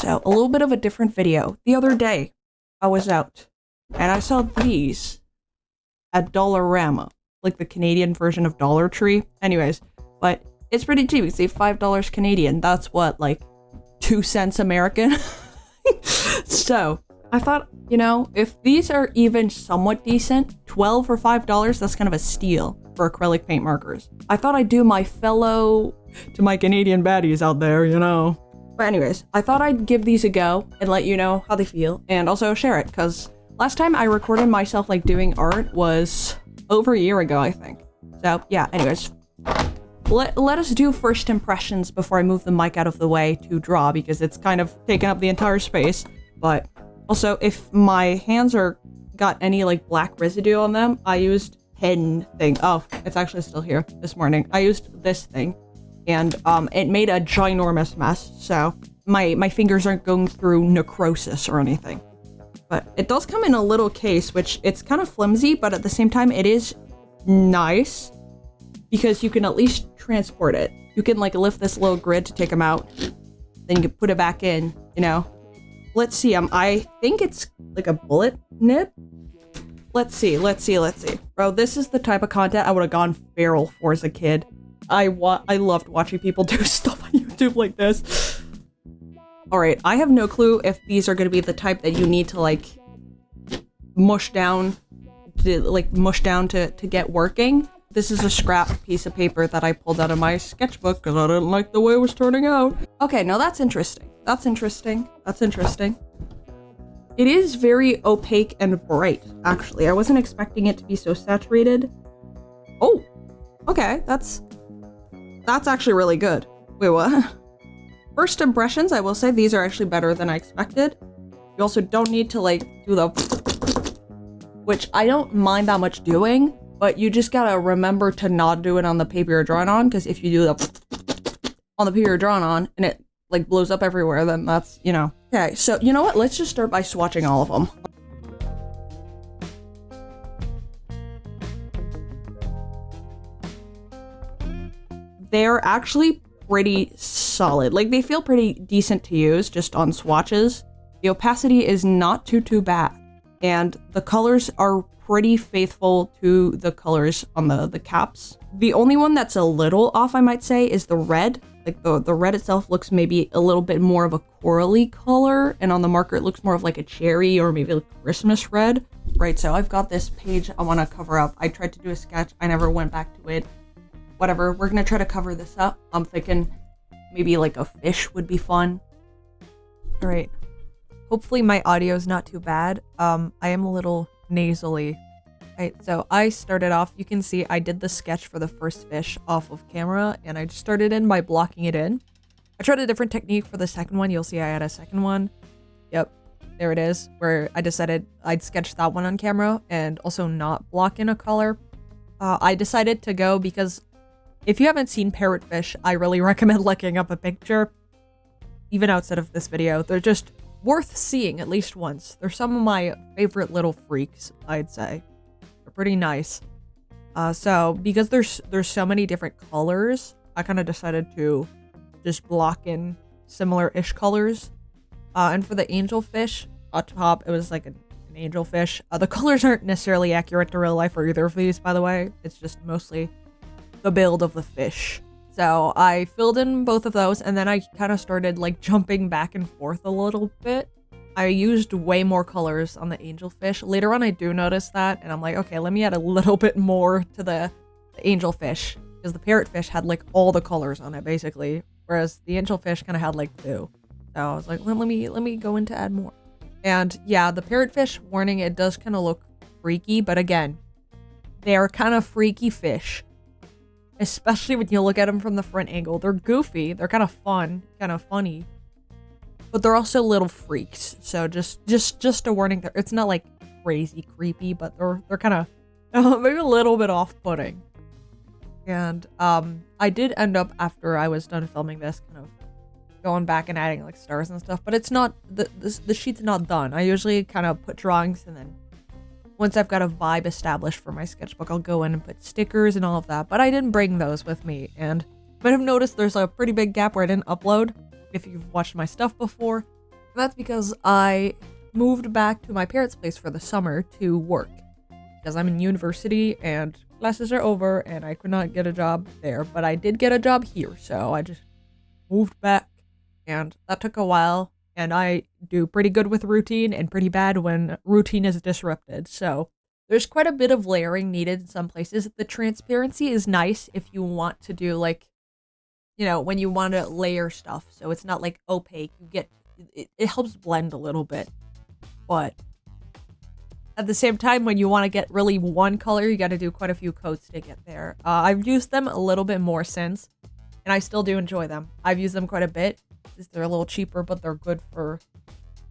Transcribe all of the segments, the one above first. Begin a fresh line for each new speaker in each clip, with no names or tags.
So a little bit of a different video. The other day, I was out and I saw these at Dollarama, like the Canadian version of Dollar Tree. Anyways, but it's pretty cheap. You see $5 Canadian. That's what, like 2 cents American? So I thought, you know, if these are even somewhat decent, $12 or $5, that's kind of a steal for acrylic paint markers. I thought I'd do my fellow, to my Canadian baddies out there, you know. But anyways, I thought I'd give these a go and let you know how they feel and also share it, because last time I recorded myself like doing art was over a year ago, I think. So yeah, anyways, let us do first impressions before I move the mic out of the way to draw, because it's kind of taken up the entire space. But also, if my hands are got any like black residue on them, I used pen thing. Oh, it's actually still here this morning. I used this thing. And it made a ginormous mess, so my fingers aren't going through necrosis or anything. But it does come in a little case, which it's kind of flimsy, but at the same time it is nice because you can at least transport it. You can like lift this little grid to take them out, then you can put it back in, you know. Let's see, I think it's like a bullet nib. Let's see. Bro, this is the type of content I would have gone feral for as a kid. I loved watching people do stuff on YouTube like this. Alright, I have no clue if these are going to be the type that you need to like mush down to get working. This is a scrap piece of paper that I pulled out of my sketchbook because I didn't like the way it was turning out. Okay, now that's interesting. That's interesting. It is very opaque and bright, actually. I wasn't expecting it to be so saturated. Oh, okay, that's actually really good. Wait, what? First impressions, I will say these are actually better than I expected. You also don't need to like do the, which I don't mind that much doing, but you just gotta remember to not do it on the paper you're drawing on, because if you do the on the paper you're drawing on and it like blows up everywhere, then that's, you know. Okay, so you know what? Let's just start by swatching all of them. They're actually pretty solid. Like, they feel pretty decent to use just on swatches. The opacity is not too bad. And the colors are pretty faithful to the colors on the caps. The only one that's a little off, I might say, is the red. Like, the red itself looks maybe a little bit more of a corally color, and on the marker it looks more of like a cherry or maybe like Christmas red. Right, so I've got this page I want to cover up. I tried to do a sketch. I never went back to it. Whatever, we're gonna try to cover this up. I'm thinking maybe like a fish would be fun.
All right. Hopefully my audio is not too bad. I am a little nasally. Right, so I started off, you can see I did the sketch for the first fish off of camera, and I just started in by blocking it in. I tried a different technique for the second one. You'll see I had a second one. Yep, there it is, where I decided I'd sketch that one on camera and also not block in a color. I decided to go because if you haven't seen parrotfish, I really recommend looking up a picture. Even outside of this video, they're just worth seeing at least once. They're some of my favorite little freaks, I'd say. They're pretty nice. So because there's so many different colors, I kind of decided to just block in similar-ish colors. And for the angelfish, on top, it was like an angelfish. The colors aren't necessarily accurate to real life for either of these, by the way. It's just mostly the build of the fish. So I filled in both of those, and then I kind of started like jumping back and forth a little bit. I used way more colors on the angelfish. Later on I do notice that, and I'm like, okay, let me add a little bit more to the angelfish, because the parrotfish had like all the colors on it basically, whereas the angelfish kind of had like 2. So I was like, well, let me go in to add more. And yeah, the parrotfish, warning, it does kind of look freaky, but again, they are kind of freaky fish. Especially when you look at them from the front angle. They're goofy, they're kind of fun, kind of funny, but they're also little freaks. So just a warning, it's not like crazy creepy, but they're kind of maybe a little bit off-putting. And I did end up, after I was done filming this, kind of going back and adding like stars and stuff, but it's not, the sheet's not done. I usually kind of put drawings, and then once I've got a vibe established for my sketchbook, I'll go in and put stickers and all of that, but I didn't bring those with me. And you might have noticed there's a pretty big gap where I didn't upload. If you've watched my stuff before, That's because I moved back to my parents' place for the summer to work. Because I'm in university and classes are over and I could not get a job there. But I did get a job here, so I just moved back. And that took a while. And I do pretty good with routine and pretty bad when routine is disrupted. So there's quite a bit of layering needed in some places. The transparency is nice if you want to do like, you know, when you want to layer stuff. So it's not like opaque. You get it helps blend a little bit. But at the same time, when you want to get really one color, you got to do quite a few coats to get there. I've used them a little bit more since, and I still do enjoy them. I've used them quite a bit. They're a little cheaper, but they're good for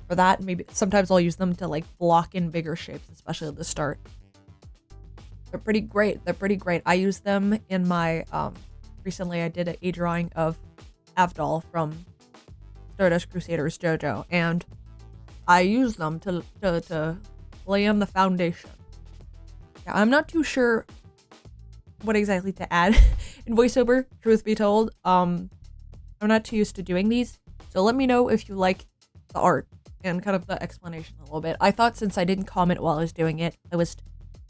that. Maybe sometimes I'll use them to like block in bigger shapes, especially at the start. They're pretty great. I use them in my recently I did a drawing of Avdol from Stardust Crusaders JoJo, and I use them to lay on the foundation. Yeah, I'm not too sure what exactly to add in voiceover, truth be told. I'm not too used to doing these, so let me know if you like the art and kind of the explanation a little bit. I thought since I didn't comment while I was doing it, this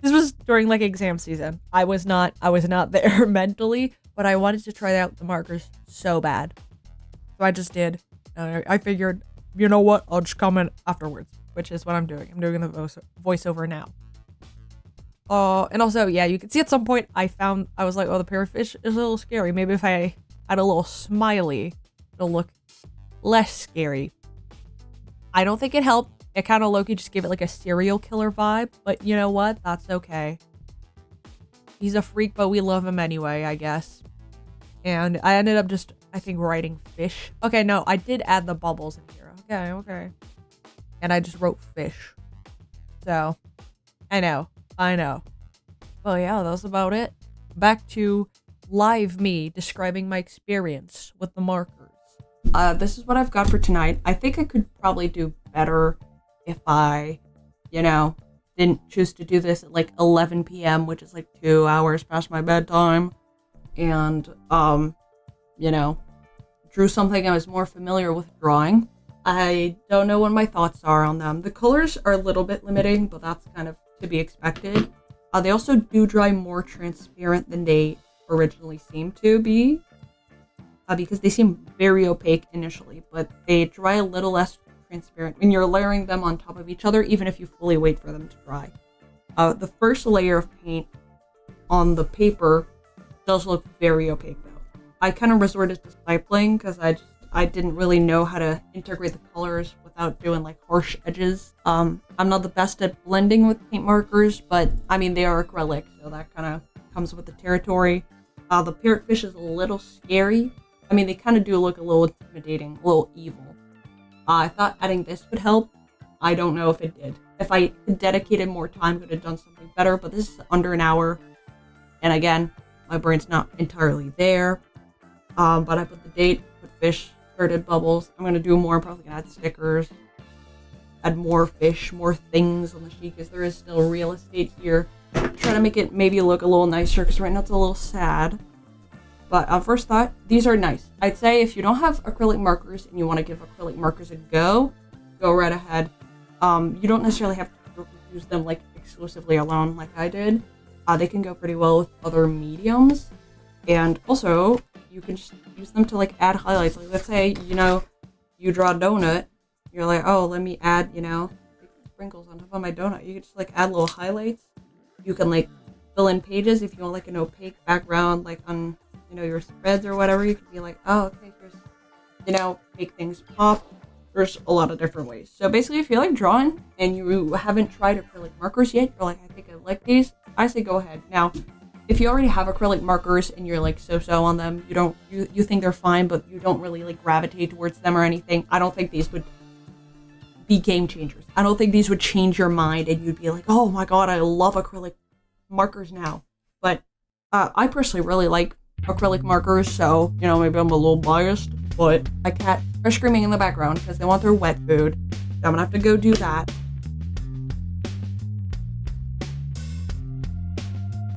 was during like exam season. I was not there mentally, but I wanted to try out the markers so bad. So I just did. I figured, you know what, I'll just comment afterwards, which is what I'm doing. I'm doing the voiceover now. And also, yeah, you can see at some point I was like, oh, the parrotfish is a little scary. Maybe if I add a little smiley, it'll look less scary. I don't think it helped. It kind of low-key just gave it like a serial killer vibe, but you know what? That's okay. He's a freak, but we love him anyway, I guess. And I ended up just, I think, writing fish. Okay, no, I did add the bubbles in here. Okay. And I just wrote fish. So, I know. Well, yeah, that was about it. Back to live me describing my experience with the markers.
This is what I've got for tonight. I think I could probably do better if I, didn't choose to do this at like 11 p.m., which is like 2 hours past my bedtime. And, drew something I was more familiar with drawing. I don't know what my thoughts are on them. The colors are a little bit limiting, but that's kind of to be expected. They also do dry more transparent than they originally seem to be, because they seem very opaque initially, but they dry a little less transparent when you're layering them on top of each other, even if you fully wait for them to dry. The first layer of paint on the paper does look very opaque though. I kind of resorted to stippling because I didn't really know how to integrate the colors without doing like harsh edges. I'm not the best at blending with paint markers, but I mean they are acrylic, so that kind of comes with the territory. The parrotfish is a little scary. I mean, they kind of do look a little intimidating, a little evil. I thought adding this would help. I don't know if it did. If I had dedicated more time, I could have done something better, but this is under an hour. And again, my brain's not entirely there. But I put the date, put fish, started bubbles. I'm going to do more. I'm probably going to add stickers, add more fish, more things on the sheet, because there is still real estate here. Try to make it maybe look a little nicer, because right now it's a little sad. But first thought, these are nice. I'd say if you don't have acrylic markers and you want to give acrylic markers a go right ahead. You don't necessarily have to use them like exclusively alone like I did. They can go pretty well with other mediums. And also, you can just use them to like add highlights. Like let's say, you draw a donut. You're like, oh, let me add, sprinkles on top of my donut. You can just like add little highlights. You can like fill in pages if you want like an opaque background, like on your spreads or whatever. You could be like, oh, okay, here's, make things pop. There's a lot of different ways. So basically, if you like drawing and you haven't tried acrylic markers yet, you're like, I think I like these, I say go ahead. Now, if you already have acrylic markers and you're like so-so on them, you think they're fine, but you don't really like gravitate towards them or anything, I don't think these would be game changers. I don't think these would change your mind and you'd be like, oh my god, I love acrylic markers now. But I personally really like acrylic markers, so maybe I'm a little biased, but my cat are screaming in the background because they want their wet food. So I'm gonna have to go do that.